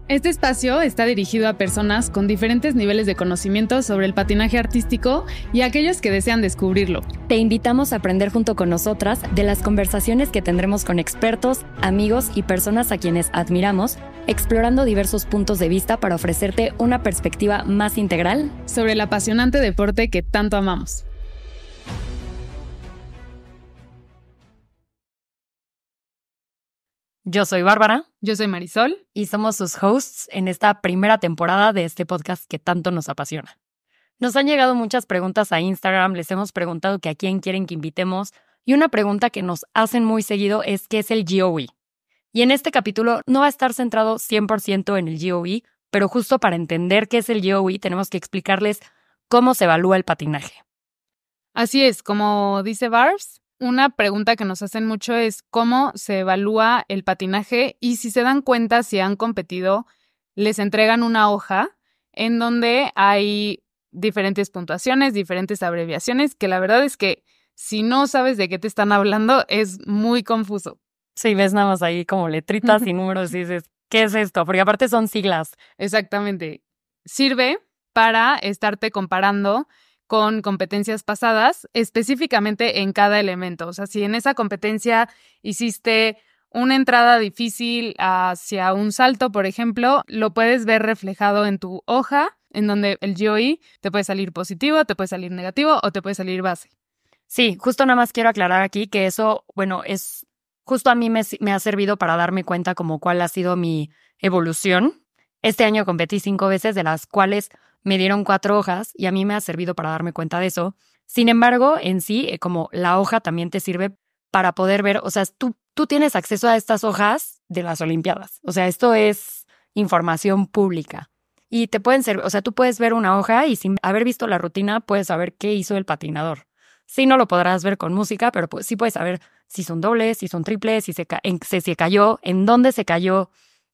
Este espacio está dirigido a personas con diferentes niveles de conocimiento sobre el patinaje artístico y a aquellos que desean descubrirlo. Te invitamos a aprender junto con nosotras de las conversaciones que tendremos con expertos, amigos y personas a quienes admiramos, explorando diversos puntos de vista para ofrecerte una perspectiva más integral sobre el apasionante deporte que tanto amamos. Yo soy Bárbara. Yo soy Marisol. Y somos sus hosts en esta primera temporada de este podcast que tanto nos apasiona. Nos han llegado muchas preguntas a Instagram, les hemos preguntado que a quién quieren que invitemos, y una pregunta que nos hacen muy seguido es ¿qué es el GOE? Y en este capítulo no va a estar centrado 100% en el GOE, pero justo para entender qué es el GOE tenemos que explicarles cómo se evalúa el patinaje. Así es, como dice Barbs, una pregunta que nos hacen mucho es cómo se evalúa el patinaje y si se dan cuenta, si han competido, les entregan una hoja en donde hay diferentes puntuaciones, diferentes abreviaciones, que la verdad es que si no sabes de qué te están hablando es muy confuso. Sí, ves nada más ahí como letritas y números y dices, ¿qué es esto? Porque aparte son siglas. Exactamente. Sirve para estarte comparando con competencias pasadas, específicamente en cada elemento. O sea, si en esa competencia hiciste una entrada difícil hacia un salto, por ejemplo, lo puedes ver reflejado en tu hoja, en donde el GOE te puede salir positivo, te puede salir negativo o te puede salir base. Sí, justo nada más quiero aclarar aquí que eso, es justo a mí me ha servido para darme cuenta como cuál ha sido mi evolución. Este año competí 5 veces, de las cuales me dieron 4 hojas y a mí me ha servido para darme cuenta de eso. Sin embargo, en sí, como la hoja también te sirve para poder ver, o sea, tú tienes acceso a estas hojas de las Olimpiadas. O sea, esto es información pública. Y te pueden servir, o sea, tú puedes ver una hoja y sin haber visto la rutina puedes saber qué hizo el patinador. Sí, no lo podrás ver con música, pero pues sí puedes saber si son dobles, si son triples, si se cayó, en dónde se cayó,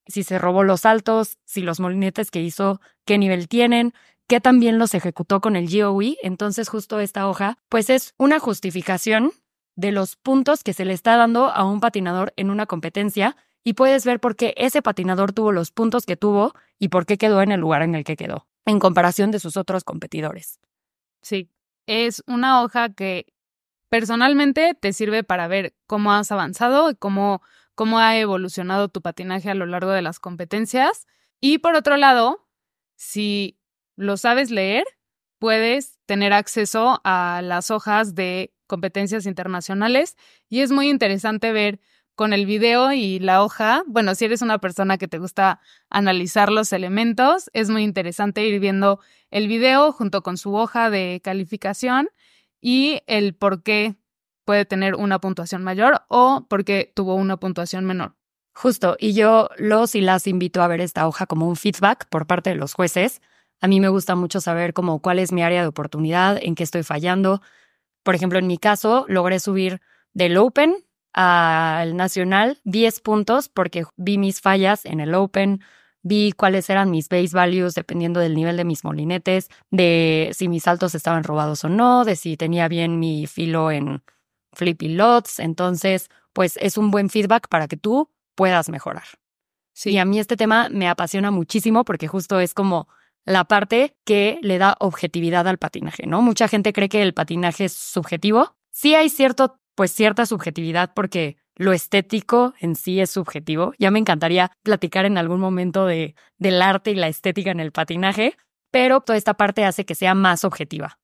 si se robó los saltos, si los molinetes que hizo, qué nivel tienen, qué también los ejecutó con el GOE. Entonces justo esta hoja pues es una justificación de los puntos que se le está dando a un patinador en una competencia y puedes ver por qué ese patinador tuvo los puntos que tuvo y por qué quedó en el lugar en el que quedó, en comparación de sus otros competidores. Sí, es una hoja que personalmente te sirve para ver cómo has avanzado y cómo ha evolucionado tu patinaje a lo largo de las competencias. Y por otro lado, si lo sabes leer, puedes tener acceso a las hojas de competencias internacionales y es muy interesante ver con el video y la hoja. Bueno, si eres una persona que te gusta analizar los elementos, es muy interesante ir viendo el video junto con su hoja de calificación y el por qué puede tener una puntuación mayor o por qué tuvo una puntuación menor. Justo, y yo los y las invito a ver esta hoja como un feedback por parte de los jueces. A mí me gusta mucho saber como cuál es mi área de oportunidad, en qué estoy fallando. Por ejemplo, en mi caso, logré subir del Open al Nacional 10 puntos porque vi mis fallas en el Open, vi cuáles eran mis base values dependiendo del nivel de mis molinetes, de si mis saltos estaban robados o no, de si tenía bien mi filo en flippy lots. Entonces, pues es un buen feedback para que tú puedas mejorar. Sí. Y a mí este tema me apasiona muchísimo porque justo es como la parte que le da objetividad al patinaje, ¿no? Mucha gente cree que el patinaje es subjetivo. Sí hay cierta subjetividad porque lo estético en sí es subjetivo. Ya me encantaría platicar en algún momento del arte y la estética en el patinaje, pero toda esta parte hace que sea más objetiva.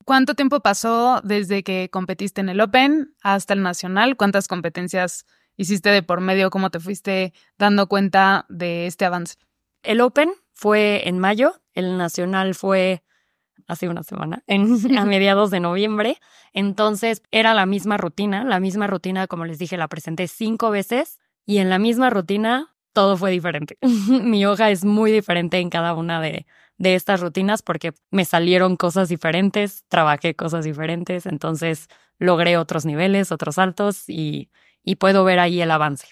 ¿Cuánto tiempo pasó desde que competiste en el Open hasta el Nacional? ¿Cuántas competencias hiciste de por medio? ¿Cómo te fuiste dando cuenta de este avance? El Open fue en mayo, el Nacional fue hace una semana, a mediados de noviembre. Entonces era la misma rutina, como les dije, la presenté 5 veces y en la misma rutina todo fue diferente. Mi hoja es muy diferente en cada una de estas rutinas porque me salieron cosas diferentes, trabajé cosas diferentes, entonces logré otros niveles, otros saltos y puedo ver ahí el avance.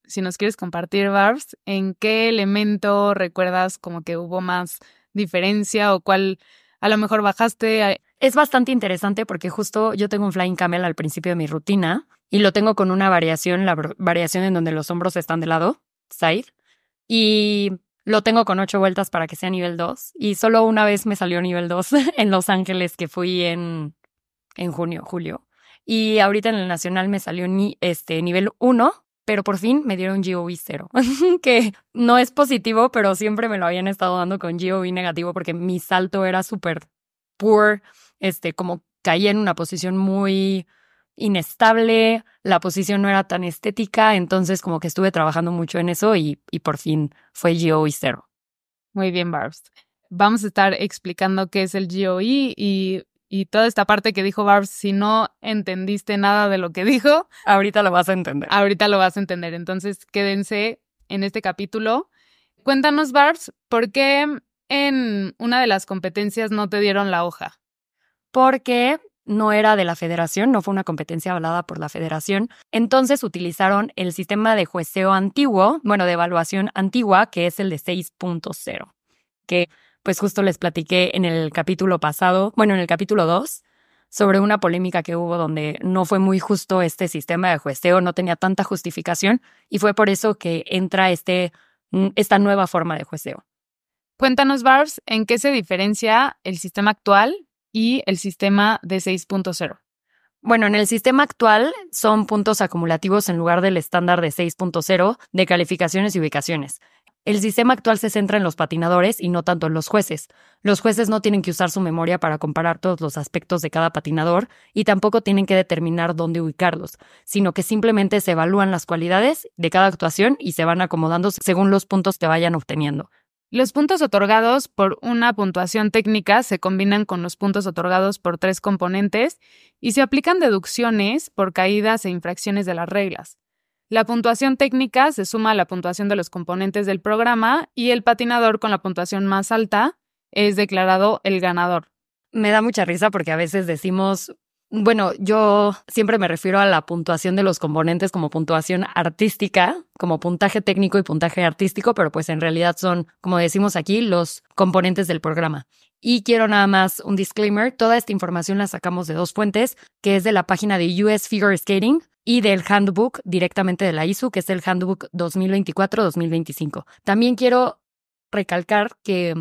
Si nos quieres compartir, Barbs, ¿en qué elemento recuerdas como que hubo más diferencia o cuál a lo mejor bajaste? Es bastante interesante porque justo yo tengo un flying camel al principio de mi rutina y lo tengo con una variación, la variación en donde los hombros están de lado, side, y lo tengo con 8 vueltas para que sea nivel 2 y solo una vez me salió nivel 2 en Los Ángeles, que fui en julio. Y ahorita en el nacional me salió nivel 1, pero por fin me dieron GOV 0, que no es positivo, pero siempre me lo habían estado dando con GOV negativo porque mi salto era súper poor, como caía en una posición muy inestable, la posición no era tan estética, entonces como que estuve trabajando mucho en eso y por fin fue GOE 0. Muy bien, Barbs. Vamos a estar explicando qué es el GOE y toda esta parte que dijo Barbs. Si no entendiste nada de lo que dijo, ahorita lo vas a entender. Ahorita lo vas a entender, entonces quédense en este capítulo. Cuéntanos, Barbs, ¿por qué en una de las competencias no te dieron la hoja? Porque no era de la federación, no fue una competencia avalada por la federación. Entonces utilizaron el sistema de jueceo antiguo, de evaluación antigua, que es el de 6.0, que pues justo les platiqué en el capítulo pasado, en el capítulo 2, sobre una polémica que hubo donde no fue muy justo este sistema de jueceo, no tenía tanta justificación, y fue por eso que entra esta nueva forma de jueceo. Cuéntanos, Barbs, ¿en qué se diferencia el sistema actual y el sistema de 6.0? En el sistema actual son puntos acumulativos en lugar del estándar de 6.0 de calificaciones y ubicaciones. El sistema actual se centra en los patinadores y no tanto en los jueces. Los jueces no tienen que usar su memoria para comparar todos los aspectos de cada patinador y tampoco tienen que determinar dónde ubicarlos, sino que simplemente se evalúan las cualidades de cada actuación y se van acomodando según los puntos que vayan obteniendo. Los puntos otorgados por una puntuación técnica se combinan con los puntos otorgados por 3 componentes y se aplican deducciones por caídas e infracciones de las reglas. La puntuación técnica se suma a la puntuación de los componentes del programa y el patinador con la puntuación más alta es declarado el ganador. Me da mucha risa porque a veces decimos, yo siempre me refiero a la puntuación de los componentes como puntuación artística, como puntaje técnico y puntaje artístico, pero pues en realidad son, como decimos aquí, los componentes del programa. Y quiero nada más un disclaimer, toda esta información la sacamos de 2 fuentes, que es de la página de US Figure Skating y del handbook directamente de la ISU, que es el handbook 2024-2025. También quiero recalcar que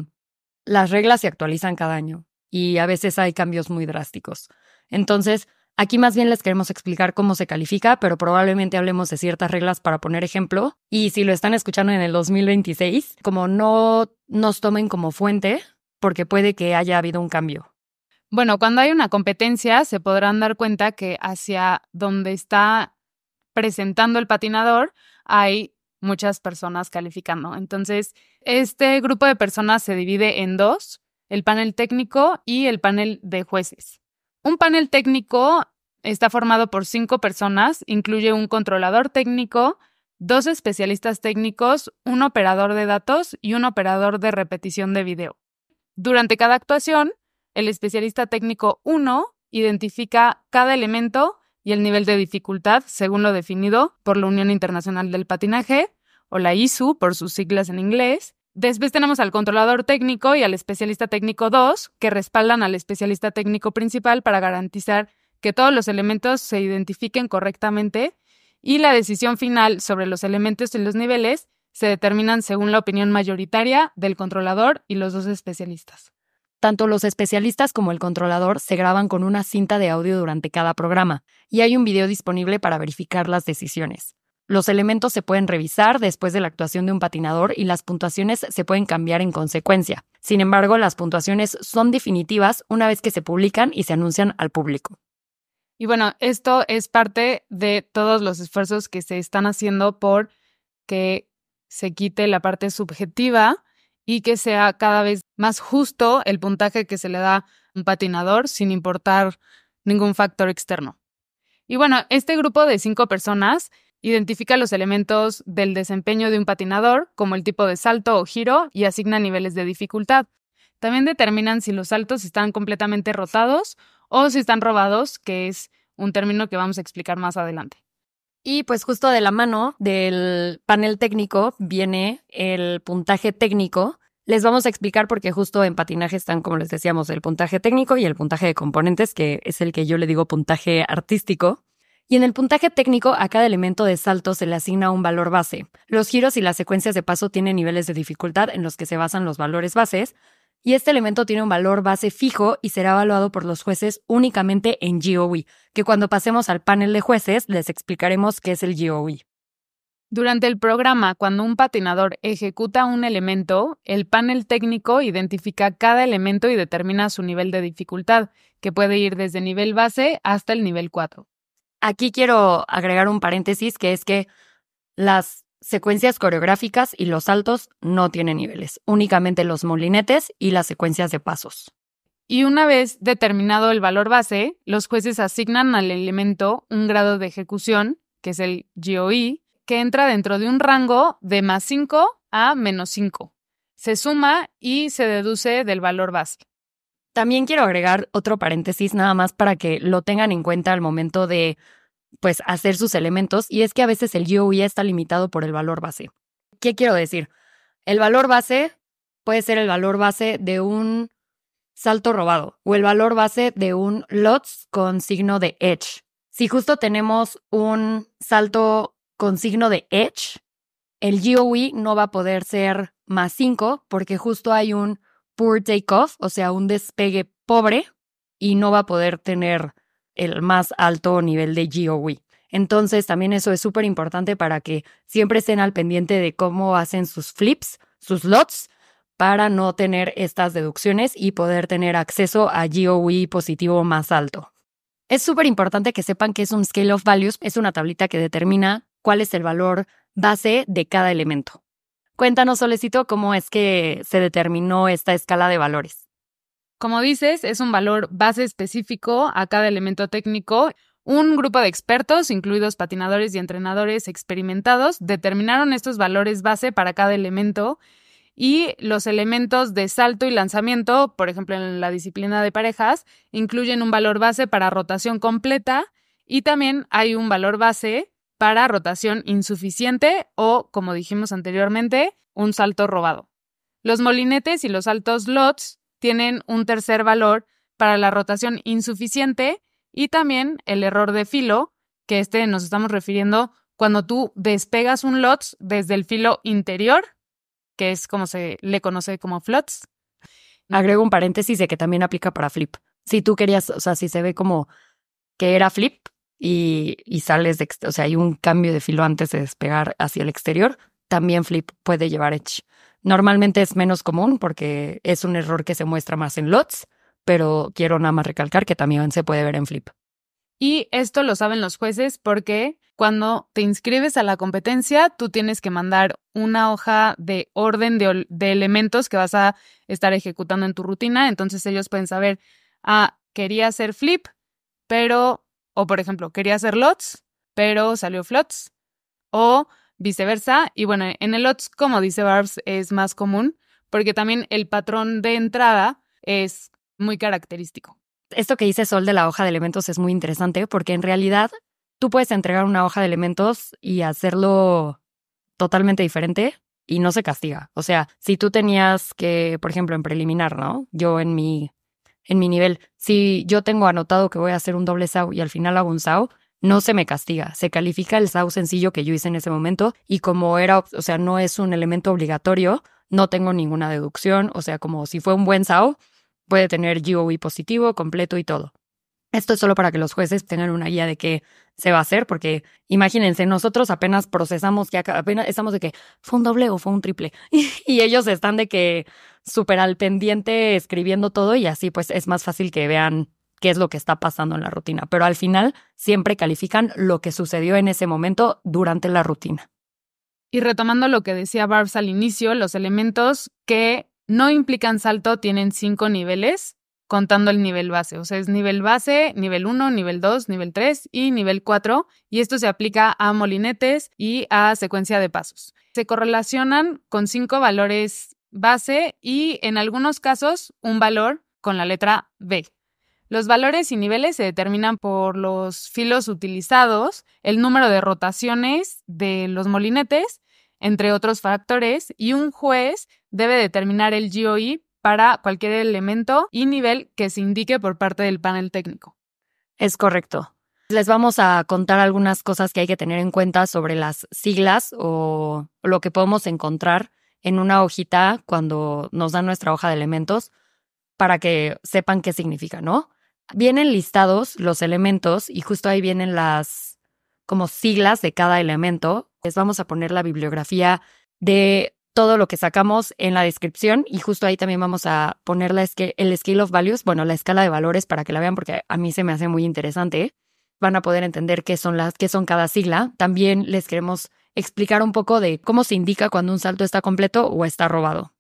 las reglas se actualizan cada año y a veces hay cambios muy drásticos. Entonces, aquí más bien les queremos explicar cómo se califica, pero probablemente hablemos de ciertas reglas para poner ejemplo. Y si lo están escuchando en el 2026, como no nos tomen como fuente, porque puede que haya habido un cambio. Cuando hay una competencia, se podrán dar cuenta que hacia donde está presentando el patinador hay muchas personas calificando. Entonces, este grupo de personas se divide en 2, el panel técnico y el panel de jueces. Un panel técnico está formado por 5 personas, incluye un controlador técnico, 2 especialistas técnicos, un operador de datos y un operador de repetición de video. Durante cada actuación, el especialista técnico 1 identifica cada elemento y el nivel de dificultad según lo definido por la Unión Internacional del Patinaje, o la ISU por sus siglas en inglés. Después tenemos al controlador técnico y al especialista técnico 2, que respaldan al especialista técnico principal para garantizar que todos los elementos se identifiquen correctamente y la decisión final sobre los elementos y los niveles se determinan según la opinión mayoritaria del controlador y los 2 especialistas. Tanto los especialistas como el controlador se graban con una cinta de audio durante cada programa y hay un video disponible para verificar las decisiones. Los elementos se pueden revisar después de la actuación de un patinador y las puntuaciones se pueden cambiar en consecuencia. Sin embargo, las puntuaciones son definitivas una vez que se publican y se anuncian al público. Y esto es parte de todos los esfuerzos que se están haciendo por que se quite la parte subjetiva y que sea cada vez más justo el puntaje que se le da a un patinador sin importar ningún factor externo. Y este grupo de 5 personas identifica los elementos del desempeño de un patinador, como el tipo de salto o giro, y asigna niveles de dificultad. También determinan si los saltos están completamente rotados o si están robados, que es un término que vamos a explicar más adelante. Y pues justo de la mano del panel técnico viene el puntaje técnico. Les vamos a explicar porque justo en patinaje están, como les decíamos, el puntaje técnico y el puntaje de componentes, que es el que yo le digo puntaje artístico. Y en el puntaje técnico, a cada elemento de salto se le asigna un valor base. Los giros y las secuencias de paso tienen niveles de dificultad en los que se basan los valores bases, y este elemento tiene un valor base fijo y será evaluado por los jueces únicamente en GOE, que cuando pasemos al panel de jueces les explicaremos qué es el GOE. Durante el programa, cuando un patinador ejecuta un elemento, el panel técnico identifica cada elemento y determina su nivel de dificultad, que puede ir desde nivel base hasta el nivel 4. Aquí quiero agregar un paréntesis, que es que las secuencias coreográficas y los saltos no tienen niveles, únicamente los molinetes y las secuencias de pasos. Y una vez determinado el valor base, los jueces asignan al elemento un grado de ejecución, que es el GOE, que entra dentro de un rango de +5 a -5. Se suma y se deduce del valor base. También quiero agregar otro paréntesis nada más para que lo tengan en cuenta al momento de hacer sus elementos, y es que a veces el GOE está limitado por el valor base. ¿Qué quiero decir? El valor base puede ser el valor base de un salto robado o el valor base de un LOTS con signo de edge. Si justo tenemos un salto con signo de edge, el GOE no va a poder ser +5 porque justo hay un poor takeoff, o sea, un despegue pobre, y no va a poder tener el más alto nivel de GOE. Entonces, también eso es súper importante para que siempre estén al pendiente de cómo hacen sus flips, sus LOTS, para no tener estas deducciones y poder tener acceso a GOE positivo más alto. Es súper importante que sepan que es un Scale of Values, es una tablita que determina cuál es el valor base de cada elemento. Cuéntanos, Solecito, cómo es que se determinó esta escala de valores. Como dices, es un valor base específico a cada elemento técnico. Un grupo de expertos, incluidos patinadores y entrenadores experimentados, determinaron estos valores base para cada elemento, y los elementos de salto y lanzamiento, por ejemplo en la disciplina de parejas, incluyen un valor base para rotación completa, y también hay un valor base para rotación insuficiente o, como dijimos anteriormente, un salto robado. Los molinetes y los saltos LOTS tienen un tercer valor para la rotación insuficiente, y también el error de filo, que nos estamos refiriendo cuando tú despegas un LOTS desde el filo interior, que es como se le conoce como floats. Agrego un paréntesis de que también aplica para flip. Si tú querías, o sea, si se ve como que era flip y sales o sea, hay un cambio de filo antes de despegar hacia el exterior, también flip puede llevar edge. Normalmente es menos común porque es un error que se muestra más en LOTS, pero quiero nada más recalcar que también se puede ver en flip. Y esto lo saben los jueces porque cuando te inscribes a la competencia, tú tienes que mandar una hoja de orden de elementos que vas a estar ejecutando en tu rutina. Entonces ellos pueden saber, quería hacer flip, o por ejemplo, quería hacer LOTS, pero salió floats, o viceversa. Y bueno, en el LOTS, como dice Barbs, es más común porque también el patrón de entrada es muy característico. Esto que dice Sol de la hoja de elementos es muy interesante porque en realidad tú puedes entregar una hoja de elementos y hacerlo totalmente diferente y no se castiga. O sea, si tú tenías que, por ejemplo, en preliminar, ¿no? Yo en mi nivel, si yo tengo anotado que voy a hacer un doble saw y al final hago un saw, no se me castiga. Se califica el saw sencillo que yo hice en ese momento y como no es un elemento obligatorio, no tengo ninguna deducción. O sea, como si fue un buen saw, puede tener GOE positivo, completo y todo. Esto es solo para que los jueces tengan una guía de qué se va a hacer, porque imagínense, nosotros apenas procesamos, apenas estamos de que fue un doble o fue un triple, y ellos están de que súper al pendiente escribiendo todo, y así pues es más fácil que vean qué es lo que está pasando en la rutina. Pero al final siempre califican lo que sucedió en ese momento durante la rutina. Y retomando lo que decía Barbs al inicio, los elementos que no implican salto tienen 5 niveles, contando el nivel base. O sea, es nivel base, nivel 1, nivel 2, nivel 3 y nivel 4. Y esto se aplica a molinetes y a secuencia de pasos. Se correlacionan con 5 valores base y en algunos casos un valor con la letra B. Los valores y niveles se determinan por los filos utilizados, el número de rotaciones de los molinetes, entre otros factores, y un juez debe determinar el GOE para cualquier elemento y nivel que se indique por parte del panel técnico. Es correcto. Les vamos a contar algunas cosas que hay que tener en cuenta sobre las siglas o lo que podemos encontrar en una hojita cuando nos dan nuestra hoja de elementos para que sepan qué significa, ¿no? Vienen listados los elementos y justo ahí vienen las como siglas de cada elemento. Les vamos a poner la bibliografía de todo lo que sacamos en la descripción y justo ahí también vamos a poner el scale of values, bueno, la escala de valores para que la vean porque a mí se me hace muy interesante. Van a poder entender qué son cada sigla. También les queremos explicar un poco de cómo se indica cuando un salto está completo o está robado.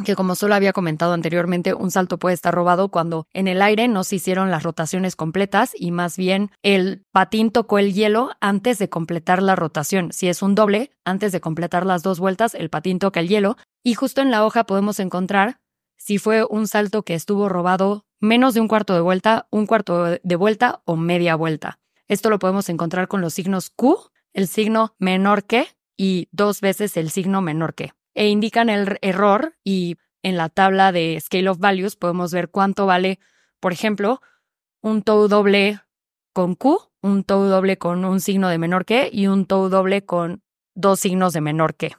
Que como solo había comentado anteriormente, un salto puede estar robado cuando en el aire no se hicieron las rotaciones completas y más bien el patín tocó el hielo antes de completar la rotación. Si es un doble, antes de completar las 2 vueltas, el patín toca el hielo. Y justo en la hoja podemos encontrar si fue un salto que estuvo robado menos de un cuarto de vuelta, un cuarto de vuelta o media vuelta. Esto lo podemos encontrar con los signos Q, el signo menor que y 2 veces el signo menor que. E indican el error y en la tabla de Scale of Values podemos ver cuánto vale, por ejemplo, un toe doble con Q, un toe doble con un signo de menor que y un toe doble con 2 signos de menor que.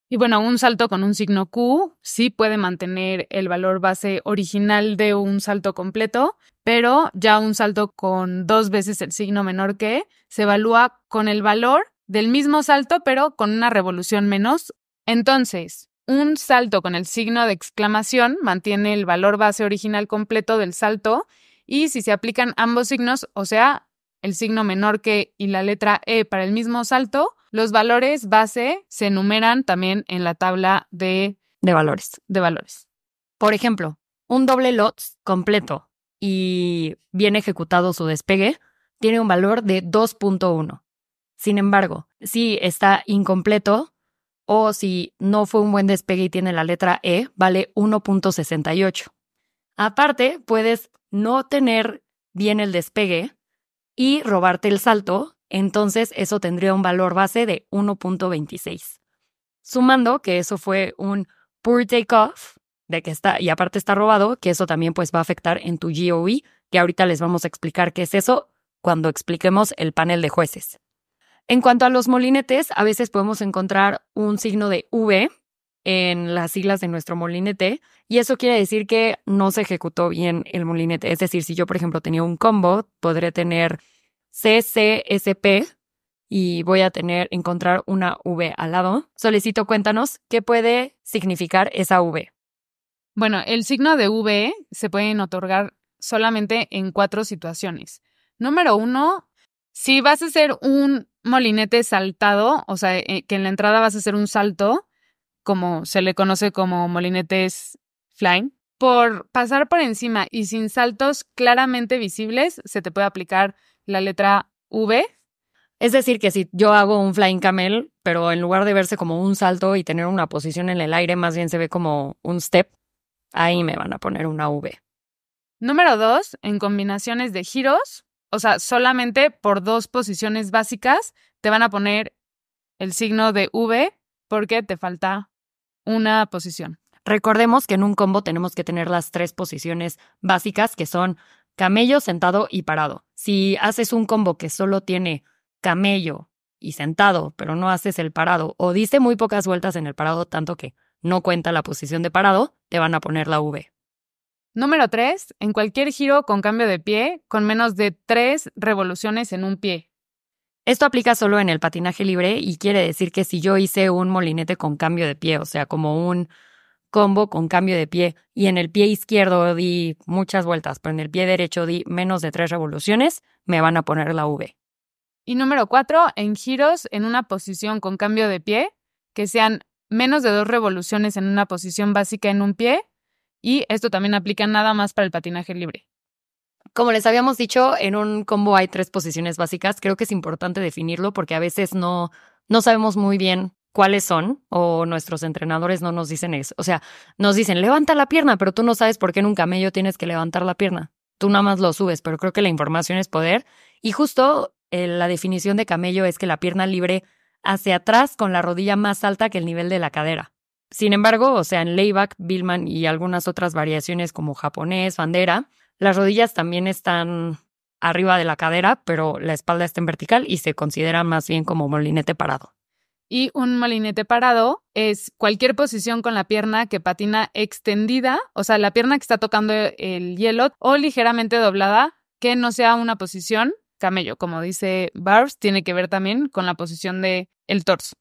Y bueno, un salto con un signo Q sí puede mantener el valor base original de un salto completo, pero ya un salto con 2 veces el signo menor que se evalúa con el valor del mismo salto, pero con una revolución menos. Entonces, un salto con el signo de exclamación mantiene el valor base original completo del salto y si se aplican ambos signos, o sea, el signo menor que y la letra E para el mismo salto, los valores base se enumeran también en la tabla de valores. Por ejemplo, un doble LOTS completo y bien ejecutado su despegue tiene un valor de 2.1. Sin embargo, si está incompleto o si no fue un buen despegue y tiene la letra E, vale 1.68. Aparte, puedes no tener bien el despegue y robarte el salto, entonces eso tendría un valor base de 1.26. Sumando que eso fue un poor takeoff, de que está, y aparte está robado, que eso también pues va a afectar en tu GOE, que ahorita les vamos a explicar qué es eso cuando expliquemos el panel de jueces. En cuanto a los molinetes, a veces podemos encontrar un signo de V en las siglas de nuestro molinete y eso quiere decir que no se ejecutó bien el molinete. Es decir, si yo, por ejemplo, tenía un combo, podré tener CCSP y voy a encontrar una V al lado. Solicito, cuéntanos qué puede significar esa V. Bueno, el signo de V se pueden otorgar solamente en 4 situaciones. Número 1, si vas a hacer un molinete saltado, o sea, que en la entrada vas a hacer un salto, como se le conoce como molinetes flying, por pasar por encima y sin saltos claramente visibles, se te puede aplicar la letra V. Es decir, que si yo hago un flying camel, pero en lugar de verse como un salto y tener una posición en el aire, más bien se ve como un step, ahí me van a poner una V. Número 2, en combinaciones de giros, o sea, solamente por 2 posiciones básicas te van a poner el signo de V porque te falta una posición. Recordemos que en un combo tenemos que tener las 3 posiciones básicas que son camello, sentado y parado. Si haces un combo que solo tiene camello y sentado, pero no haces el parado o diste muy pocas vueltas en el parado, tanto que no cuenta la posición de parado, te van a poner la V. Número 3, en cualquier giro con cambio de pie, con menos de 3 revoluciones en un pie. Esto aplica solo en el patinaje libre y quiere decir que si yo hice un molinete con cambio de pie, o sea, como un combo con cambio de pie, y en el pie izquierdo di muchas vueltas, pero en el pie derecho di menos de 3 revoluciones, me van a poner la V. Y número 4, en giros en una posición con cambio de pie, que sean menos de 2 revoluciones en una posición básica en un pie, y esto también aplica nada más para el patinaje libre. Como les habíamos dicho, en un combo hay 3 posiciones básicas. Creo que es importante definirlo porque a veces no sabemos muy bien cuáles son o nuestros entrenadores no nos dicen eso. O sea, nos dicen, levanta la pierna, pero tú no sabes por qué en un camello tienes que levantar la pierna. Tú nada más lo subes, pero creo que la información es poder. Y justo la definición de camello es que la pierna libre hacia atrás con la rodilla más alta que el nivel de la cadera. Sin embargo, o sea, en layback, Billman y algunas otras variaciones como japonés, bandera, las rodillas también están arriba de la cadera, pero la espalda está en vertical y se considera más bien como molinete parado. Y un molinete parado es cualquier posición con la pierna que patina extendida, o sea, la pierna que está tocando el hielo, o ligeramente doblada, que no sea una posición camello. Como dice Barbs, tiene que ver también con la posición del torso.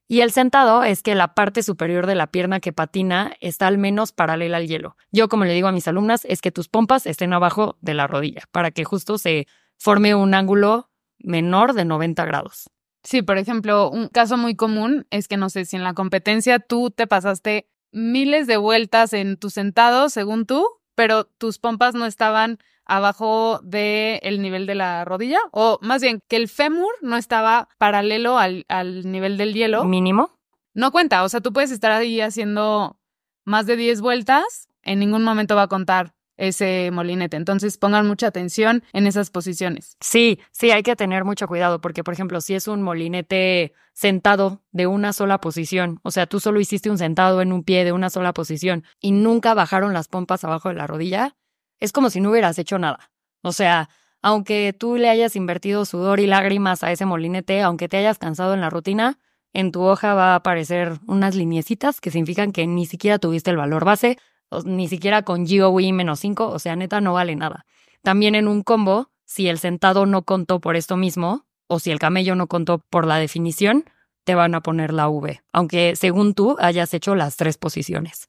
Y el sentado es que la parte superior de la pierna que patina está al menos paralela al hielo. Yo, como le digo a mis alumnas, es que tus pompas estén abajo de la rodilla para que justo se forme un ángulo menor de 90 grados. Sí, por ejemplo, un caso muy común es que, no sé, si en la competencia tú te pasaste miles de vueltas en tu sentado, según tú, pero tus pompas no estaban abajo del nivel de la rodilla, o más bien que el fémur no estaba paralelo al nivel del hielo. Mínimo. No cuenta, o sea, tú puedes estar ahí haciendo más de 10 vueltas, en ningún momento va a contar ese molinete. Entonces pongan mucha atención en esas posiciones. Sí, hay que tener mucho cuidado porque, por ejemplo, si es un molinete sentado de una sola posición, o sea, tú solo hiciste un sentado en un pie de una sola posición y nunca bajaron las pompas abajo de la rodilla, es como si no hubieras hecho nada. O sea, aunque tú le hayas invertido sudor y lágrimas a ese molinete, aunque te hayas cansado en la rutina, en tu hoja va a aparecer unas lineecitas que significan que ni siquiera tuviste el valor base, ni siquiera con GOE -5, o sea, neta no vale nada. También en un combo, si el sentado no contó por esto mismo, o si el camello no contó por la definición, te van a poner la V, aunque según tú hayas hecho las 3 posiciones.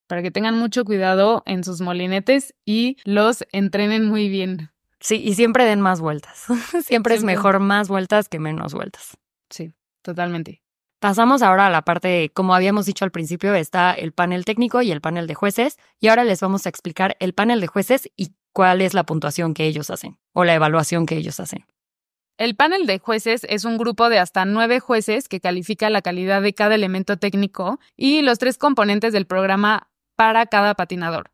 Para que tengan mucho cuidado en sus molinetes y los entrenen muy bien. Sí, y siempre den más vueltas. Siempre es mejor más vueltas que menos vueltas. Sí, totalmente. Pasamos ahora a la parte, como habíamos dicho al principio, está el panel técnico y el panel de jueces, y ahora les vamos a explicar el panel de jueces y cuál es la puntuación que ellos hacen, o la evaluación que ellos hacen. El panel de jueces es un grupo de hasta 9 jueces que califica la calidad de cada elemento técnico y los 3 componentes del programa para cada patinador.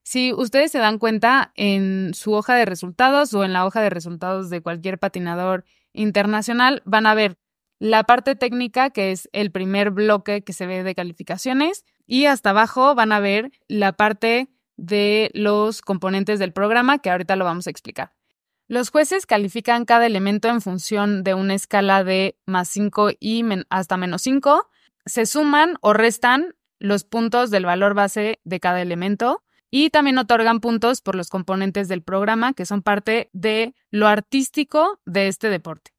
Si ustedes se dan cuenta, en su hoja de resultados o en la hoja de resultados de cualquier patinador internacional, van a ver la parte técnica, que es el primer bloque que se ve de calificaciones, y hasta abajo van a ver la parte de los componentes del programa, que ahorita lo vamos a explicar. Los jueces califican cada elemento en función de una escala de +5 y hasta -5. Se suman o restan los puntos del valor base de cada elemento y también otorgan puntos por los componentes del programa, que son parte de lo artístico de este deporte.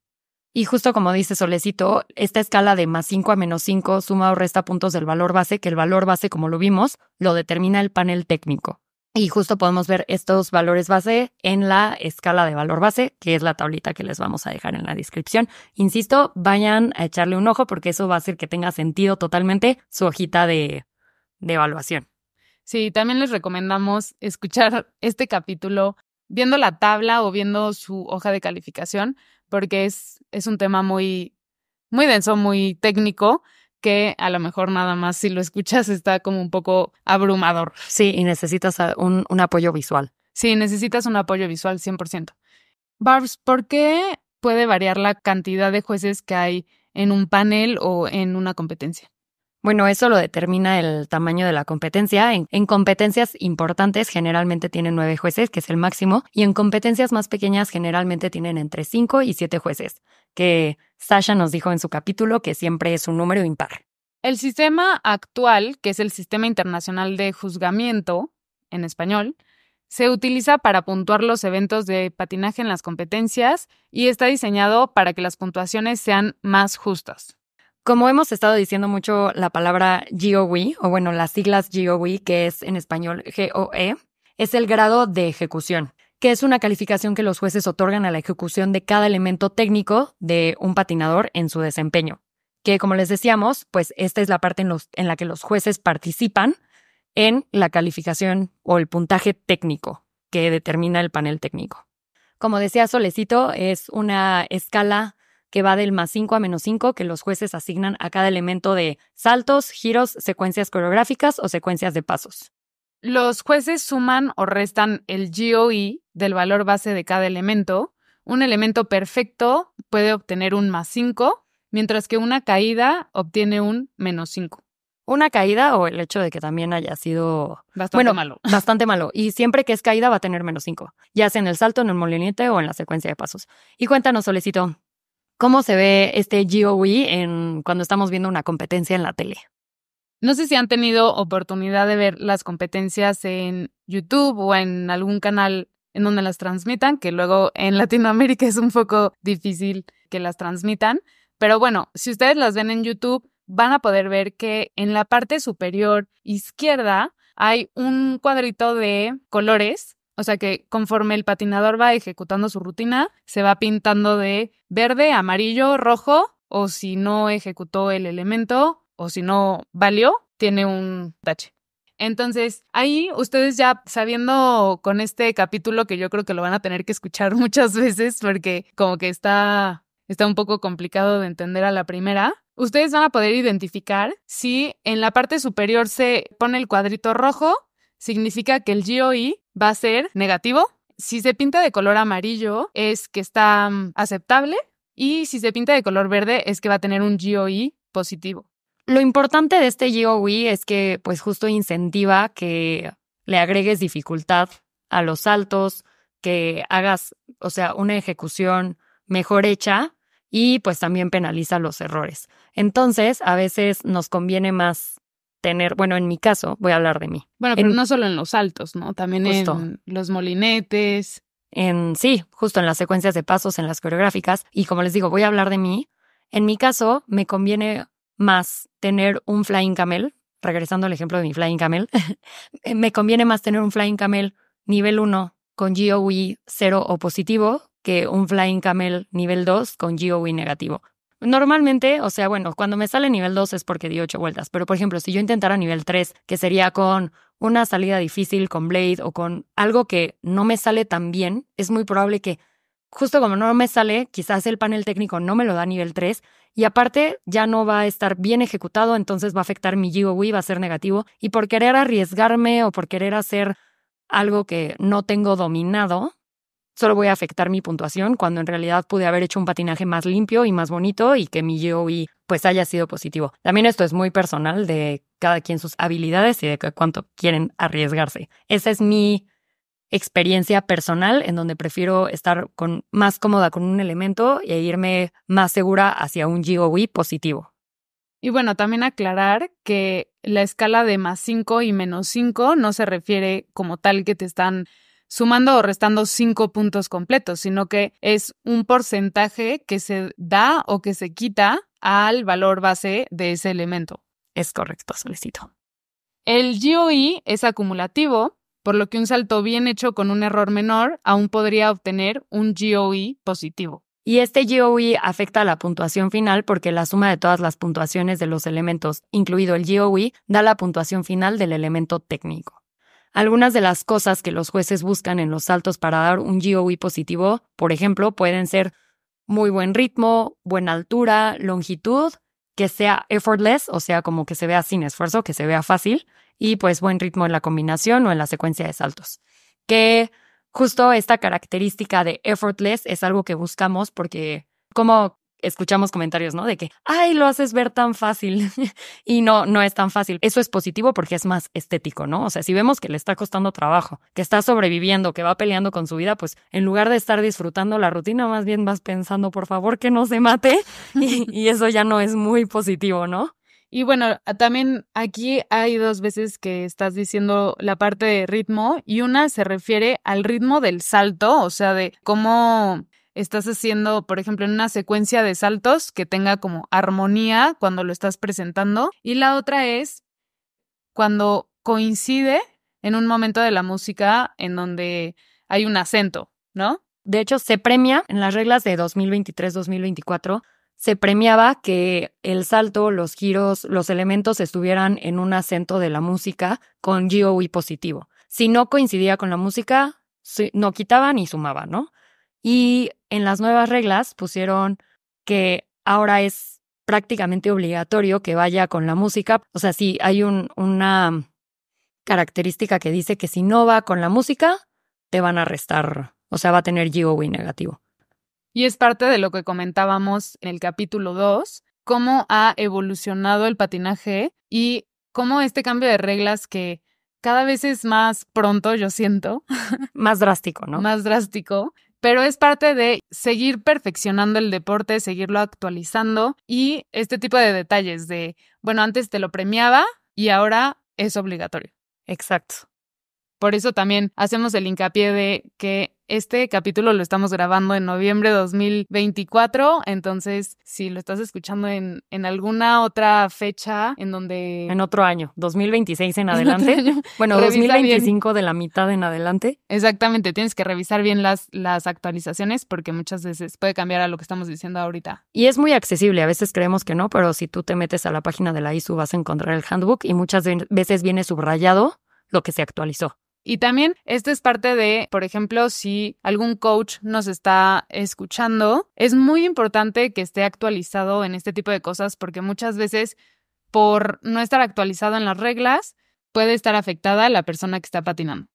Y justo como dice Solecito, esta escala de +5 a -5 suma o resta puntos del valor base, que el valor base, como lo vimos, lo determina el panel técnico. Y justo podemos ver estos valores base en la escala de valor base, que es la tablita que les vamos a dejar en la descripción. Insisto, vayan a echarle un ojo porque eso va a hacer que tenga sentido totalmente su hojita de evaluación. Sí, también les recomendamos escuchar este capítulo viendo la tabla o viendo su hoja de calificación, porque es un tema muy, muy denso, muy técnico, que a lo mejor nada más si lo escuchas está como un poco abrumador. Sí, y necesitas un apoyo visual. Sí, necesitas un apoyo visual 100%. Barbs, ¿por qué puede variar la cantidad de jueces que hay en un panel o en una competencia? Bueno, eso lo determina el tamaño de la competencia. En competencias importantes generalmente tienen 9 jueces, que es el máximo, y en competencias más pequeñas generalmente tienen entre 5 y 7 jueces, que Sasha nos dijo en su capítulo que siempre es un número impar. El sistema actual, que es el Sistema Internacional de Juzgamiento, en español, se utiliza para puntuar los eventos de patinaje en las competencias y está diseñado para que las puntuaciones sean más justas. Como hemos estado diciendo mucho la palabra GOE, o bueno, las siglas GOE, que es en español GOE, es el grado de ejecución, que es una calificación que los jueces otorgan a la ejecución de cada elemento técnico de un patinador en su desempeño. Que, como les decíamos, pues esta es la parte en la que los jueces participan en la calificación o el puntaje técnico que determina el panel técnico. Como decía Solecito, es una escala que va del +5 a -5 que los jueces asignan a cada elemento de saltos, giros, secuencias coreográficas o secuencias de pasos. Los jueces suman o restan el GOE del valor base de cada elemento. Un elemento perfecto puede obtener un +5, mientras que una caída obtiene un -5. una caída o el hecho de que también haya sido Bastante malo. Bastante malo. Y siempre que es caída va a tener -5, ya sea en el salto, en el molinete o en la secuencia de pasos. Y cuéntanos, Solecito, ¿cómo se ve este GOE cuando estamos viendo una competencia en la tele? No sé si han tenido oportunidad de ver las competencias en YouTube o en algún canal en donde las transmitan, que luego en Latinoamérica es un poco difícil que las transmitan. Pero bueno, si ustedes las ven en YouTube, van a poder ver que en la parte superior izquierda hay un cuadrito de colores. O sea que conforme el patinador va ejecutando su rutina, se va pintando de verde, amarillo, rojo, o si no ejecutó el elemento, o si no valió, tiene un tache. Entonces, ahí ustedes ya sabiendo con este capítulo, que yo creo que lo van a tener que escuchar muchas veces porque como que está un poco complicado de entender a la primera, ustedes van a poder identificar si en la parte superior se pone el cuadrito rojo, significa que el GOE va a ser negativo. Si se pinta de color amarillo es que está aceptable y si se pinta de color verde es que va a tener un GOE positivo. Lo importante de este GOE es que pues justo incentiva que le agregues dificultad a los saltos, que hagas, o sea, una ejecución mejor hecha y pues también penaliza los errores. Entonces, a veces nos conviene más tener, bueno, en mi caso, voy a hablar de mí. Bueno, pero no solo en los saltos, ¿no? También justo en los molinetes. Sí, justo en las secuencias de pasos, en las coreográficas. Y como les digo, voy a hablar de mí. En mi caso, me conviene más tener un flying camel, regresando al ejemplo de mi flying camel, me conviene más tener un flying camel nivel 1 con GOE 0 o positivo que un flying camel nivel 2 con GOE negativo. Normalmente, o sea, bueno, cuando me sale nivel 2 es porque di 8 vueltas, pero por ejemplo, si yo intentara nivel 3, que sería con una salida difícil, con blade o con algo que no me sale tan bien, es muy probable que justo como no me sale, quizás el panel técnico no me lo da nivel 3 y aparte ya no va a estar bien ejecutado, entonces va a afectar mi GOE, va a ser negativo. Y por querer arriesgarme o por querer hacer algo que no tengo dominado, solo voy a afectar mi puntuación cuando en realidad pude haber hecho un patinaje más limpio y más bonito y que mi GOE pues haya sido positivo. También esto es muy personal de cada quien sus habilidades y de cuánto quieren arriesgarse. Esa es mi experiencia personal en donde prefiero estar más cómoda con un elemento e irme más segura hacia un GOE positivo. Y bueno, también aclarar que la escala de +5 y -5 no se refiere como tal que te están sumando o restando 5 puntos completos, sino que es un porcentaje que se da o que se quita al valor base de ese elemento. Es correcto, Solecito. El GOE es acumulativo, por lo que un salto bien hecho con un error menor aún podría obtener un GOE positivo. Y este GOE afecta a la puntuación final porque la suma de todas las puntuaciones de los elementos, incluido el GOE, da la puntuación final del elemento técnico. Algunas de las cosas que los jueces buscan en los saltos para dar un GOE positivo, por ejemplo, pueden ser muy buen ritmo, buena altura, longitud, que sea effortless, o sea, como que se vea sin esfuerzo, que se vea fácil, y pues buen ritmo en la combinación o en la secuencia de saltos. Que justo esta característica de effortless es algo que buscamos porque como escuchamos comentarios, ¿no? De que, ay, lo haces ver tan fácil y no es tan fácil. Eso es positivo porque es más estético, ¿no? O sea, si vemos que le está costando trabajo, que está sobreviviendo, que va peleando con su vida, pues en lugar de estar disfrutando la rutina, más bien vas pensando, por favor, que no se mate y eso ya no es muy positivo, ¿no? Y bueno, también aquí hay 2 veces que estás diciendo la parte de ritmo y una se refiere al ritmo del salto, o sea, de cómo estás haciendo, por ejemplo, en una secuencia de saltos que tenga como armonía cuando lo estás presentando. Y la otra es cuando coincide en un momento de la música en donde hay un acento, ¿no? De hecho, se premia en las reglas de 2023-2024, se premiaba que el salto, los giros, los elementos estuvieran en un acento de la música con GOE positivo. Si no coincidía con la música, no quitaban ni sumaban, ¿no? Y en las nuevas reglas pusieron que ahora es prácticamente obligatorio que vaya con la música. O sea, sí hay una característica que dice que si no va con la música, te van a restar, o sea, va a tener GOE negativo. Y es parte de lo que comentábamos en el capítulo 2, cómo ha evolucionado el patinaje y cómo este cambio de reglas que cada vez es más pronto, yo siento. Más drástico, ¿no? Más drástico. Pero es parte de seguir perfeccionando el deporte, seguirlo actualizando y este tipo de detalles de, bueno, antes te lo premiaba y ahora es obligatorio. Exacto. Por eso también hacemos el hincapié de que este capítulo lo estamos grabando en noviembre de 2024, entonces si lo estás escuchando en alguna otra fecha en donde... En otro año, 2026 en adelante. año, bueno, 2025 de la mitad en adelante. Exactamente, tienes que revisar bien las actualizaciones porque muchas veces puede cambiar a lo que estamos diciendo ahorita. Y es muy accesible, a veces creemos que no, pero si tú te metes a la página de la ISU vas a encontrar el handbook y muchas veces viene subrayado lo que se actualizó. Y también esto es parte de, por ejemplo, si algún coach nos está escuchando, es muy importante que esté actualizado en este tipo de cosas porque muchas veces por no estar actualizado en las reglas puede estar afectada la persona que está patinando.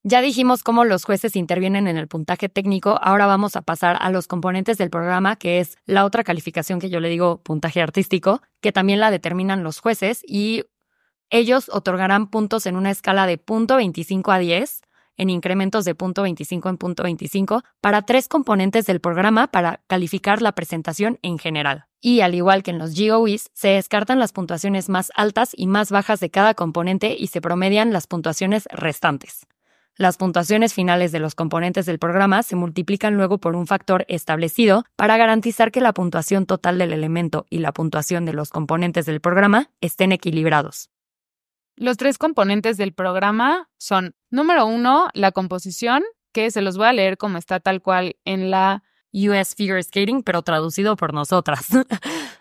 Ya dijimos cómo los jueces intervienen en el puntaje técnico, ahora vamos a pasar a los componentes del programa, que es la otra calificación que yo le digo puntaje artístico, que también la determinan los jueces y ellos otorgarán puntos en una escala de 0.25 a 10, en incrementos de 0.25 en 0.25, para 3 componentes del programa para calificar la presentación en general. Y al igual que en los GOEs, se descartan las puntuaciones más altas y más bajas de cada componente y se promedian las puntuaciones restantes. Las puntuaciones finales de los componentes del programa se multiplican luego por un factor establecido para garantizar que la puntuación total del elemento y la puntuación de los componentes del programa estén equilibrados. Los 3 componentes del programa son, número 1, la composición, que se los voy a leer como está tal cual en la US Figure Skating, pero traducido por nosotras.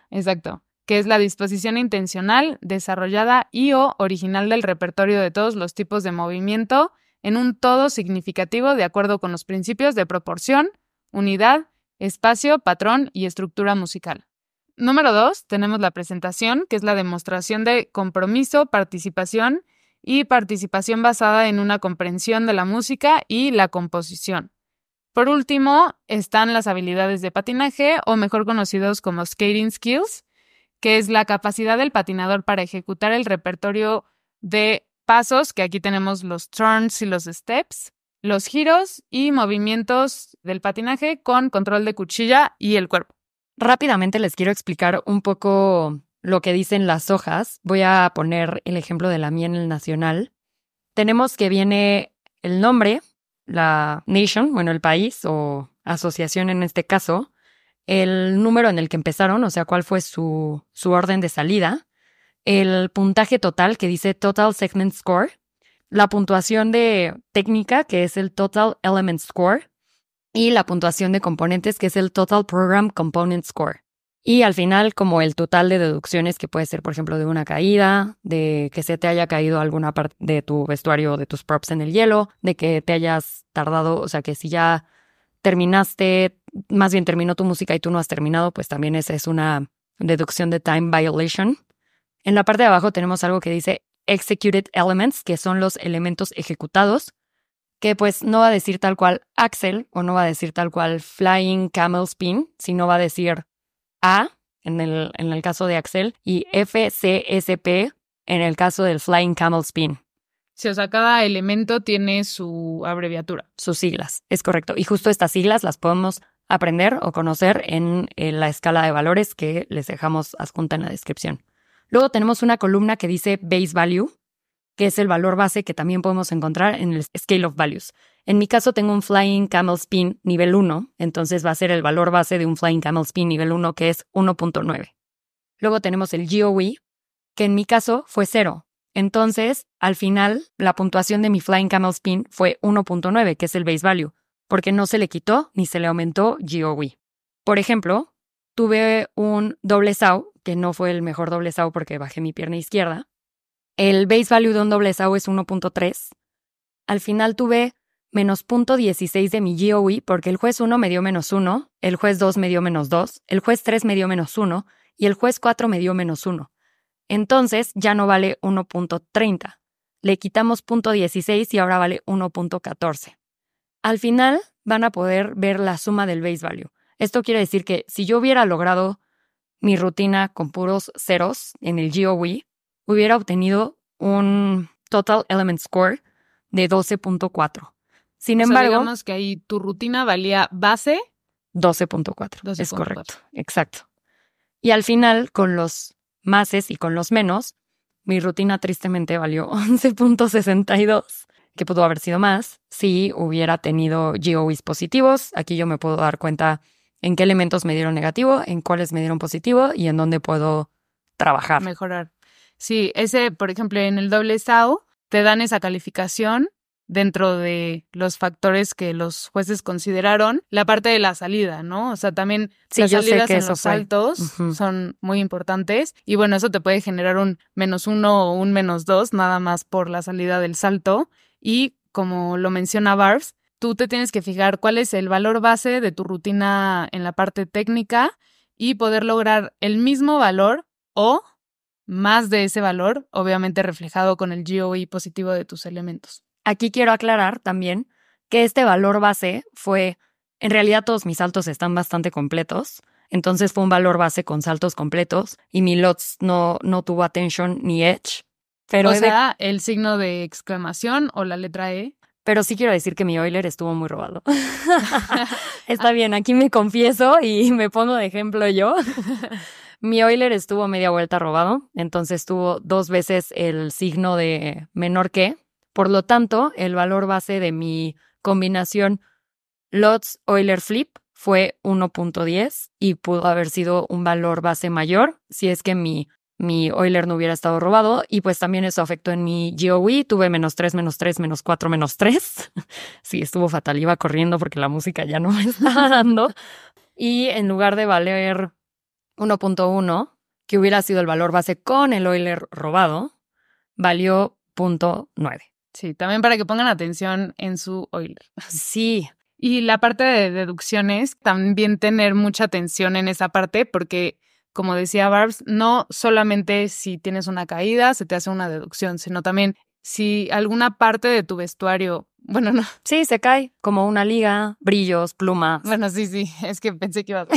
Exacto, que es la disposición intencional, desarrollada y o original del repertorio de todos los tipos de movimiento en un todo significativo de acuerdo con los principios de proporción, unidad, espacio, patrón y estructura musical. Número 2, tenemos la presentación, que es la demostración de compromiso, participación y participación basada en una comprensión de la música y la composición. Por último, están las habilidades de patinaje, o mejor conocidos como skating skills, que es la capacidad del patinador para ejecutar el repertorio de pasos, que aquí tenemos los turns y los steps, los giros y movimientos del patinaje con control de cuchilla y el cuerpo. Rápidamente les quiero explicar un poco lo que dicen las hojas. Voy a poner el ejemplo de la mía en el nacional. Tenemos que viene el nombre, la nation, bueno, el país o asociación en este caso, el número en el que empezaron, o sea, cuál fue su orden de salida, el puntaje total que dice Total Segment Score, la puntuación de técnica que es el Total Element Score, y la puntuación de componentes, que es el Total Program Component Score. Y al final, como el total de deducciones, que puede ser, por ejemplo, de una caída, de que se te haya caído alguna parte de tu vestuario, de tus props en el hielo, de que te hayas tardado, o sea, que si ya terminaste, más bien terminó tu música y tú no has terminado, pues también esa es una deducción de time violation. En la parte de abajo tenemos algo que dice Executed Elements, que son los elementos ejecutados, que pues no va a decir tal cual Axel o no va a decir tal cual Flying Camel Spin, sino va a decir A en el caso de Axel y FCSP en el caso del Flying Camel Spin. Sí, o sea, cada elemento tiene su abreviatura. Sus siglas, es correcto. Y justo estas siglas las podemos aprender o conocer en la escala de valores que les dejamos adjunta en la descripción. Luego tenemos una columna que dice Base Value, que es el valor base que también podemos encontrar en el Scale of Values. En mi caso tengo un Flying Camel Spin nivel 1, entonces va a ser el valor base de un Flying Camel Spin nivel 1, que es 1.9. Luego tenemos el GOE, que en mi caso fue 0. Entonces, al final, la puntuación de mi Flying Camel Spin fue 1.9, que es el Base Value, porque no se le quitó ni se le aumentó GOE. Por ejemplo, tuve un doble saw, que no fue el mejor doble saw porque bajé mi pierna izquierda. El base value de un doble saw es 1.3. Al final tuve menos 0.16 de mi GOE porque el juez 1 me dio menos 1, el juez 2 me dio menos 2, el juez 3 me dio menos 1 y el juez 4 me dio menos 1. Entonces ya no vale 1.30. Le quitamos 0.16 y ahora vale 1.14. Al final van a poder ver la suma del base value. Esto quiere decir que si yo hubiera logrado mi rutina con puros ceros en el GOE, hubiera obtenido un Total Element Score de 12.4. Sin embargo, digamos que ahí tu rutina valía base 12.4. Es correcto, exacto. Y al final, con los máses y con los menos, mi rutina tristemente valió 11.62, que pudo haber sido más si hubiera tenido GOEs positivos. Aquí yo me puedo dar cuenta en qué elementos me dieron negativo, en cuáles me dieron positivo y en dónde puedo trabajar. Mejorar. Sí, ese, por ejemplo, en el doble SAO te dan esa calificación dentro de los factores que los jueces consideraron, la parte de la salida, ¿no? O sea, también las salidas en los saltos son muy importantes y bueno, eso te puede generar un -1 o un -2 nada más por la salida del salto y como lo menciona Barbs, tú te tienes que fijar cuál es el valor base de tu rutina en la parte técnica y poder lograr el mismo valor o más de ese valor, obviamente reflejado con el GOE positivo de tus elementos. Aquí quiero aclarar también que este valor base fue, en realidad todos mis saltos están bastante completos, entonces fue un valor base con saltos completos y mi LOTS no tuvo attention ni edge. Pero el signo de exclamación o la letra E. Pero sí quiero decir que mi Euler estuvo muy robado. Está bien, aquí me confieso y me pongo de ejemplo yo. Mi Euler estuvo media vuelta robado, entonces tuvo 2 veces el signo de menor que. Por lo tanto, el valor base de mi combinación LOTS-Euler-Flip fue 1.10 y pudo haber sido un valor base mayor si es que mi Euler no hubiera estado robado y pues también eso afectó en mi GOE. Tuve -3, -3, -4, -3. Sí, estuvo fatal. Iba corriendo porque la música ya no me estaba dando. Y en lugar de valer 1.1, que hubiera sido el valor base con el Euler robado, valió 0.9. Sí, también para que pongan atención en su Euler. Sí. Y la parte de deducciones, también tener mucha atención en esa parte porque, como decía Barbs, no solamente si tienes una caída se te hace una deducción, sino también si alguna parte de tu vestuario, bueno, no. Sí, se cae, como una liga, brillos, plumas. Bueno, sí, es que pensé que ibas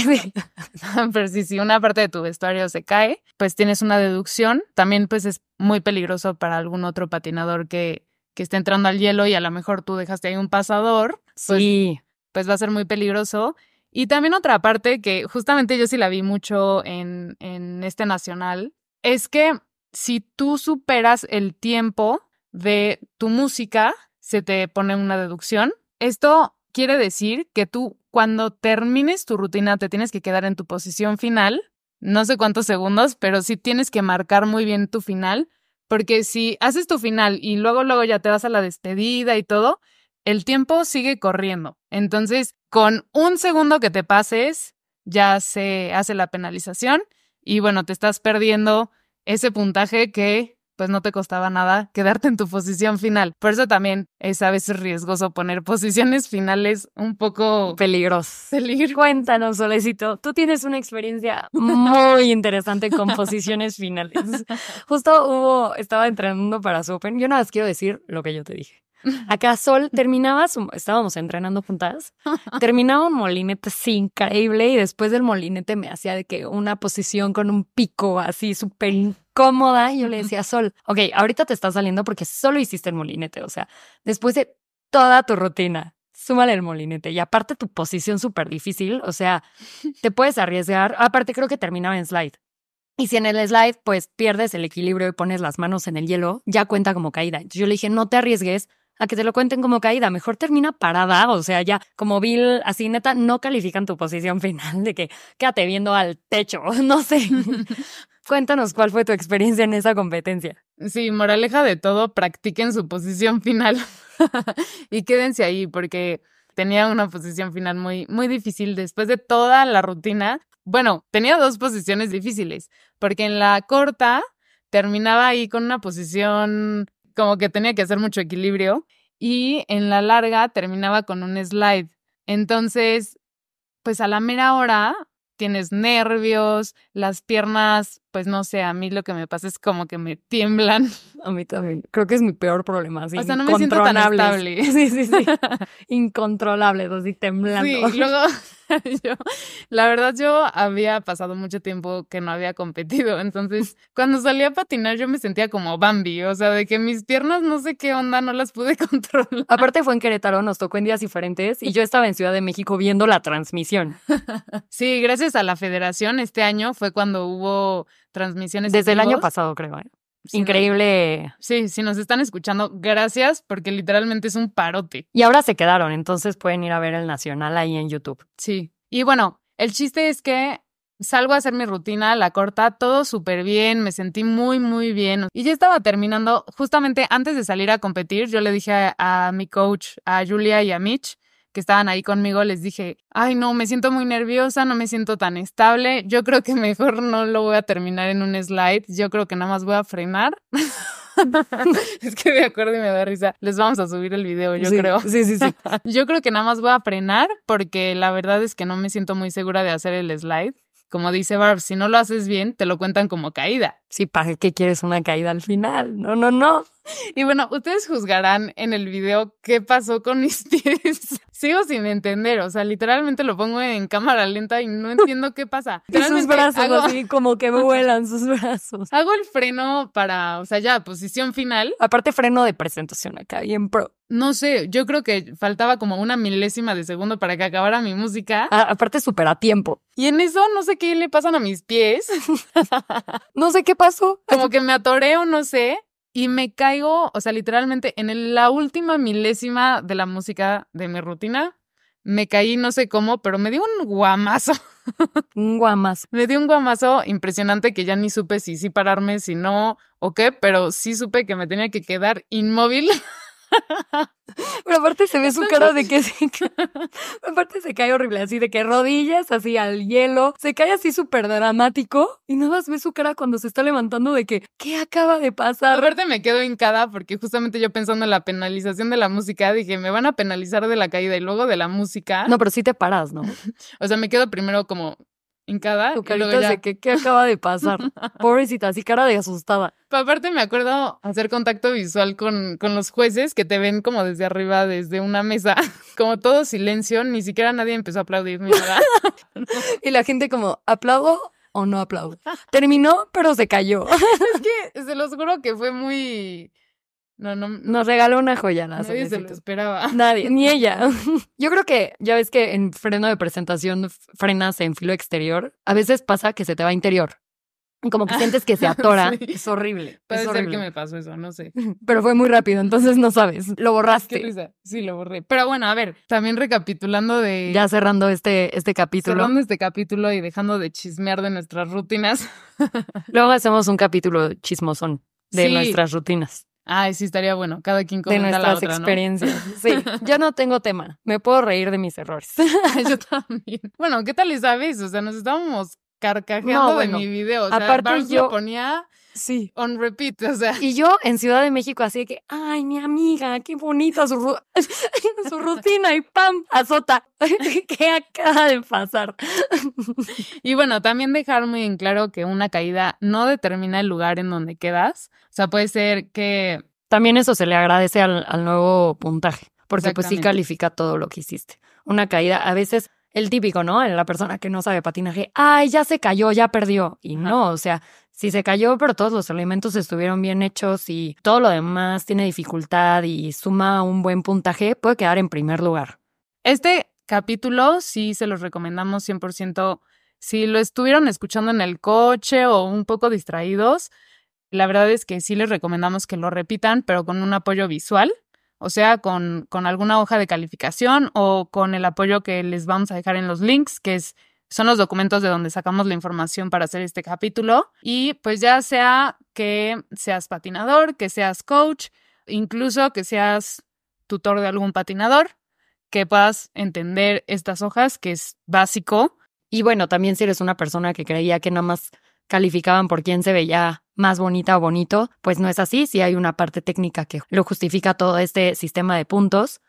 a pero si una parte de tu vestuario se cae, pues tienes una deducción. También pues es muy peligroso para algún otro patinador que esté entrando al hielo y a lo mejor tú dejaste ahí un pasador. Sí. Pues va a ser muy peligroso. Y también otra parte que justamente yo sí la vi mucho en este nacional, es que si tú superas el tiempo de tu música, se te pone una deducción. Esto quiere decir que tú, cuando termines tu rutina, te tienes que quedar en tu posición final, no sé cuántos segundos, pero sí tienes que marcar muy bien tu final, porque si haces tu final y luego ya te vas a la despedida y todo, el tiempo sigue corriendo. Entonces, con 1 segundo que te pases, ya se hace la penalización y bueno, te estás perdiendo ese puntaje que pues no te costaba nada quedarte en tu posición final. Por eso también es a veces riesgoso poner posiciones finales un poco peligrosas. Cuéntanos, Solecito, tú tienes una experiencia muy interesante con posiciones finales. Justo estaba entrenando para su Open. Yo nada más quiero decir lo que yo te dije. Acá Sol estábamos entrenando juntas, terminaba un molinete así increíble y después del molinete me hacía de que una posición con un pico así súper incómoda y yo le decía a Sol, ok, ahorita te está saliendo porque solo hiciste el molinete, o sea, después de toda tu rutina, súmale el molinete y aparte tu posición súper difícil, o sea, te puedes arriesgar, aparte creo que terminaba en slide. Y si en el slide, pues, pierdes el equilibrio y pones las manos en el hielo, ya cuenta como caída. Entonces yo le dije, no te arriesgues a que te lo cuenten como caída. Mejor termina parada, o sea, ya, como Bill, así neta, no califican tu posición final de que quédate viendo al techo, no sé. Cuéntanos cuál fue tu experiencia en esa competencia. Sí, moraleja de todo, practiquen su posición final y quédense ahí porque tenía una posición final muy, muy difícil después de toda la rutina. Bueno, tenía 2 posiciones difíciles, porque en la corta terminaba ahí con una posición como que tenía que hacer mucho equilibrio y en la larga terminaba con un slide. Entonces, pues a la mera hora tienes nervios, las piernas pues no sé, a mí lo que me pasa es como que me tiemblan. A mí también. Creo que es mi peor problema. Así, O sea, no me siento tan estable. Sí. Incontrolables, así temblando. Sí, y luego la verdad yo había pasado mucho tiempo que no había competido, entonces cuando salí a patinar yo me sentía como Bambi, o sea, de que mis piernas no sé qué onda, no las pude controlar. Aparte fue en Querétaro, nos tocó en días diferentes y yo estaba en Ciudad de México viendo la transmisión. Sí, gracias a la federación este año fue cuando hubo transmisiones Desde el en año vivos. pasado, creo. Sí, Increíble. Sí, si nos están escuchando, gracias, porque literalmente es un parote. Y ahora se quedaron, entonces pueden ir a ver el Nacional ahí en YouTube. Sí. Y bueno, el chiste es que salgo a hacer mi rutina, la corta, todo súper bien, me sentí muy, muy bien. Y ya estaba terminando, justamente antes de salir a competir, yo le dije a mi coach, a Julia y a Mitch, que estaban ahí conmigo, les dije, ay no, me siento muy nerviosa, no me siento tan estable, yo creo que mejor no lo voy a terminar en un slide, yo creo que nada más voy a frenar. Es que me acuerdo y me da risa. Les vamos a subir el video, yo creo. Sí. Yo creo que nada más voy a frenar porque la verdad es que no me siento muy segura de hacer el slide. Como dice Barb, si no lo haces bien, te lo cuentan como caída. Sí, ¿para qué quieres una caída al final? No. Y bueno, ustedes juzgarán en el video qué pasó con mis pies. Sigo sin entender, o sea, literalmente lo pongo en cámara lenta y no entiendo qué pasa. Y sus brazos así como que vuelan sus brazos. Hago el freno para, o sea, ya, posición final. Aparte freno de presentación acá, bien pro. No sé, yo creo que faltaba como una milésima de segundo para que acabara mi música. Aparte súper a tiempo. Y en eso no sé qué le pasan a mis pies. No sé qué pasó. Como que me atoré o no sé. Y me caigo, o sea, literalmente la última milésima de la música de mi rutina. Me caí, no sé cómo, pero me dio un guamazo. Un guamazo. Me dio un guamazo impresionante que ya ni supe si sí pararme, si no o qué, pero sí supe que me tenía que quedar inmóvil. Pero aparte se ve su cara de que aparte se cae horrible, así de que rodillas así al hielo, se cae así súper dramático y nada más ve su cara cuando se está levantando de que ¿qué acaba de pasar? Aparte me quedo hincada porque justamente yo pensando en la penalización de la música dije, me van a penalizar de la caída y luego de la música. No, pero sí te paras, ¿no? O sea, me quedo primero como hincada Tu y carita luego ya. de que ¿qué acaba de pasar? Pobrecita, así cara de asustada. Pero aparte me acuerdo hacer contacto visual con los jueces que te ven como desde arriba, desde una mesa, como todo silencio, ni siquiera nadie empezó a aplaudir ni nada. Y la gente como, ¿aplaudo o no aplaudo? Terminó, pero se cayó. Es que se los juro que fue muy... No, Nos regaló una joya. nadie se lo esperaba. Nadie, ni ella. Yo creo que, ya ves que en freno de presentación frenas en filo exterior. A veces pasa que se te va interior. Como que sientes que se atora. Sí. Es horrible. Puede es ser horrible. que me pasó eso, no sé. Pero fue muy rápido, entonces no sabes. Lo Qué borraste. risa. Sí, lo borré. Pero bueno, a ver, también recapitulando de... Ya cerrando este capítulo. Cerrando este capítulo y dejando de chismear de nuestras rutinas. Luego hacemos un capítulo chismosón de Sí. nuestras rutinas. Ay, sí, estaría bueno. Cada quien De comenta la nuestras otra, experiencias. Sí, yo no tengo tema. Me puedo reír de mis errores. ¿no? Yo también. Bueno, ¿qué tal esa vez? O sea, nos estábamos carcajeando No, bueno. de mi video. O sea, Aparte Barbs yo- lo ponía Sí. on repeat, o sea. Y yo en Ciudad de México así de que, ay, mi amiga, qué bonita su rutina y ¡pam! Azota. ¿Qué acaba de pasar? Y bueno, también dejar muy en claro que una caída no determina el lugar en donde quedas. O sea, puede ser que... También eso se le agradece al nuevo puntaje, porque pues sí Exactamente. califica todo lo que hiciste. Una caída, a veces el típico, ¿no? La persona que no sabe patinaje, ay, ya se cayó, ya perdió. Y Ajá. no, o sea, si se cayó, pero todos los elementos estuvieron bien hechos y todo lo demás tiene dificultad y suma un buen puntaje, puede quedar en primer lugar. Este capítulo sí se los recomendamos 100%. Si lo estuvieron escuchando en el coche o un poco distraídos, la verdad es que sí les recomendamos que lo repitan, pero con un apoyo visual, o sea, con alguna hoja de calificación o con el apoyo que les vamos a dejar en los links, que son los documentos de donde sacamos la información para hacer este capítulo. Y pues ya sea que seas patinador, que seas coach, incluso que seas tutor de algún patinador, que puedas entender estas hojas, que es básico. Y bueno, también si eres una persona que creía que nada más calificaban por quién se veía más bonita o bonito, pues no es así, sí hay una parte técnica que lo justifica todo este sistema de puntos.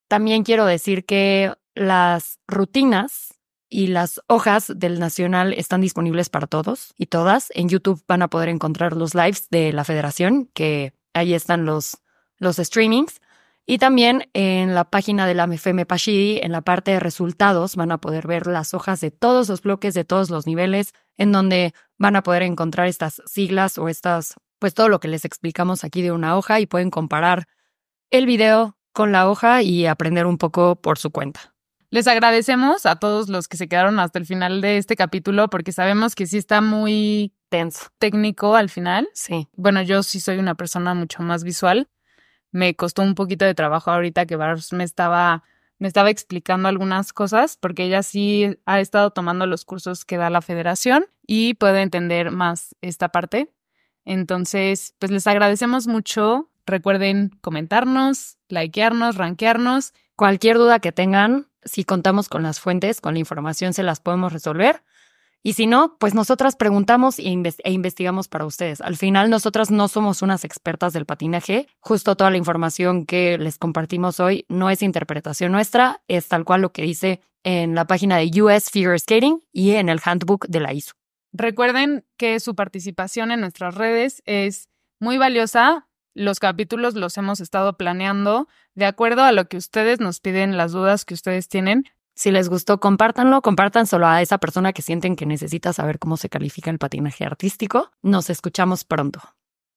También quiero decir que las rutinas Y las hojas del Nacional están disponibles para todos y todas. En YouTube van a poder encontrar los lives de la federación, que ahí están los streamings. Y también en la página de la FM Pashidi, en la parte de resultados, van a poder ver las hojas de todos los bloques, de todos los niveles, en donde van a poder encontrar estas siglas o pues todo lo que les explicamos aquí de una hoja, y pueden comparar el video con la hoja y aprender un poco por su cuenta. Les agradecemos a todos los que se quedaron hasta el final de este capítulo, porque sabemos que sí está muy tenso, técnico al final. Sí. Bueno, yo sí soy una persona mucho más visual. Me costó un poquito de trabajo ahorita que Barbs me estaba explicando algunas cosas, porque ella sí ha estado tomando los cursos que da la federación y puede entender más esta parte. Entonces, pues les agradecemos mucho. Recuerden comentarnos, likearnos, rankearnos. Cualquier duda que tengan, si contamos con las fuentes, con la información, se las podemos resolver. Y si no, pues nosotras preguntamos e investigamos para ustedes. Al final, nosotras no somos unas expertas del patinaje. Justo toda la información que les compartimos hoy no es interpretación nuestra, es tal cual lo que dice en la página de US Figure Skating y en el handbook de la ISU. Recuerden que su participación en nuestras redes es muy valiosa. Los capítulos los hemos estado planeando de acuerdo a lo que ustedes nos piden, las dudas que ustedes tienen. Si les gustó, compártanlo, compartan solo a esa persona que sienten que necesita saber cómo se califica el patinaje artístico. Nos escuchamos pronto.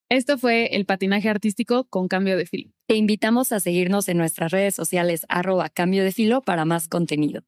Esto fue el patinaje artístico con Cambio de Filo. Te invitamos a seguirnos en nuestras redes sociales @Cambio de Filo para más contenido.